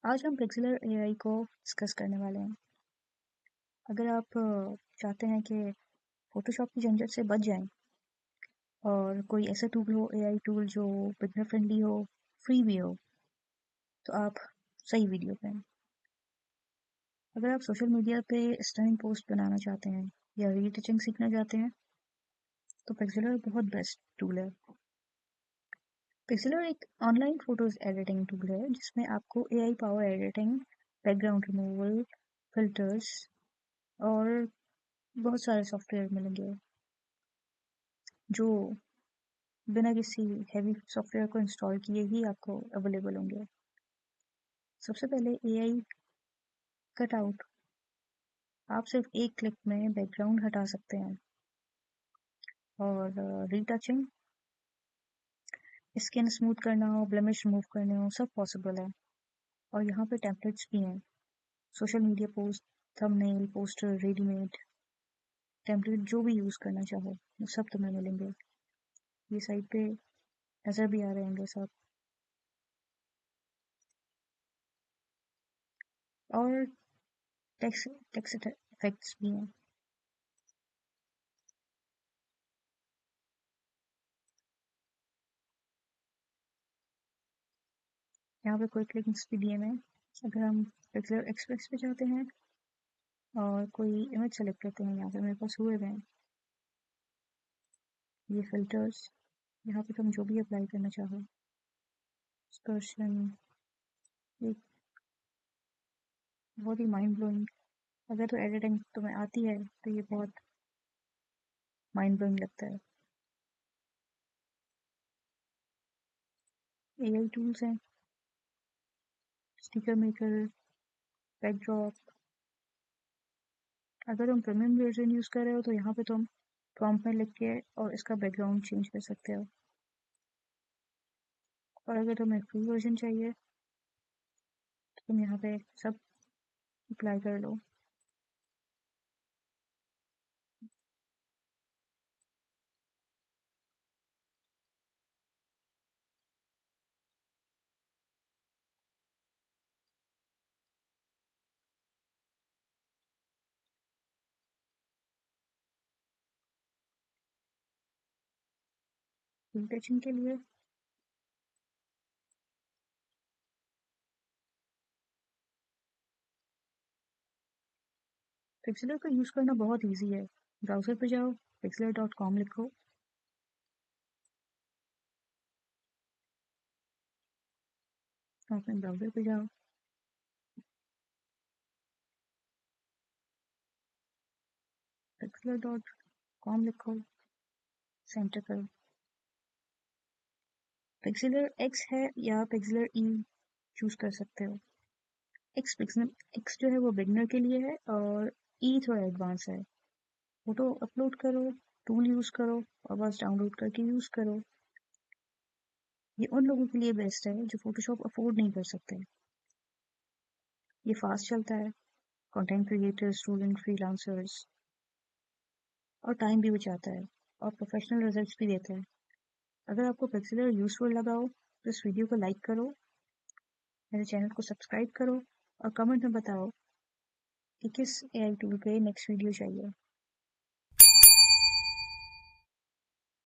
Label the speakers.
Speaker 1: आज हम पिक्सेलर एआई को डिस्कस करने वाले हैं। अगर आप चाहते हैं कि फोटोशॉप की झंझट से बच जाएं और कोई ऐसा टूल हो, एआई टूल जो बिगनर फ्रेंडली हो, फ्री भी हो, तो आप सही वीडियो पे हैं। अगर आप सोशल मीडिया पे स्टनिंग पोस्ट बनाना चाहते हैं या रीटचिंग सीखना चाहते हैं तो पिक्सेलर बहुत बेस्ट टूल है। पिक्सेलर एक ऑनलाइन फोटोज एडिटिंग टूल है जिसमें आपको AI power editing, background removal, filters और बहुत सारे सॉफ्टवेयर मिलेंगे जो बिना किसी हैवी सॉफ्टवेयर को इंस्टॉल किए ही आपको अवेलेबल होंगे। सबसे पहले एआई कटआउट, आप सिर्फ एक क्लिक में बैकग्राउंड हटा सकते हैं। और रीटचिंग, स्किन स्मूथ करना हो, ब्लेमिश रिमूव करने हो, सब पॉसिबल है। और यहाँ पे टेम्पलेट्स भी हैं, social media post, thumbnail, poster, readymade template जो भी यूज़ करना चाहो वो सब तुम्हें मिलेंगे। ये साइट पे नज़र भी आ रहे होंगे सब। और टेक्स्ट टेक्स्ट इफेक्ट्स भी हैं। यहाँ पे क्विक लिंक्स भी दिए हुए हैं। अगर हम पिक्सेलर एक्सप्रेस पे जाते हैं और कोई इमेज सेलेक्ट करते हैं, यहाँ पे मेरे पास हुए हुए हैं ये फिल्टर्स। यहाँ पे तुम जो भी अप्लाई करना चाहो, डिस्पर्शन, ये बहुत ही माइंड ब्लोइंग। अगर तो एडिटिंग तुम्हें आती है तो ये बहुत माइंड ब्लोइंग लगता है। एआई टूल्स हैं, स्टिकर मेकर, बैकड्रॉप। अगर तुम प्रीमियम वर्जन यूज़ कर रहे हो तो यहाँ पे तुम प्रॉम्प्ट में लिख के और इसका बैकग्राउंड चेंज कर सकते हो। और अगर तुम्हें फ्री वर्जन चाहिए तो तुम यहाँ पे सब अप्लाई कर लो। रीटचिंग के लिए पिक्सेलर का यूज़ करना बहुत ईजी है। ब्राउज़र पे जाओ, pixlr.com लिखो, अपने ब्राउज़र पे जाओ, pixlr.com लिखो, सेंटर करो। पिक्सेलर एक्स है या पिक्सेलर ई चूज़ कर सकते हो। एक्स जो है वो बिगनर के लिए है और ई थोड़ा एडवांस है। फोटो अपलोड करो, टूल यूज़ करो और बस डाउनलोड करके यूज़ करो। ये उन लोगों के लिए बेस्ट है जो फोटोशॉप अफोर्ड नहीं कर सकते। ये फास्ट चलता है, कंटेंट क्रिएटर्स, स्टूडेंट, फ्रीलांसर्स, और टाइम भी बचाता है और प्रोफेशनल रिजल्ट्स भी देता है। अगर आपको पिक्सेलर यूज़फुल लगा हो तो इस वीडियो को लाइक करो, मेरे चैनल को सब्सक्राइब करो और कमेंट में बताओ कि किस एआई टूल पे नेक्स्ट वीडियो चाहिए।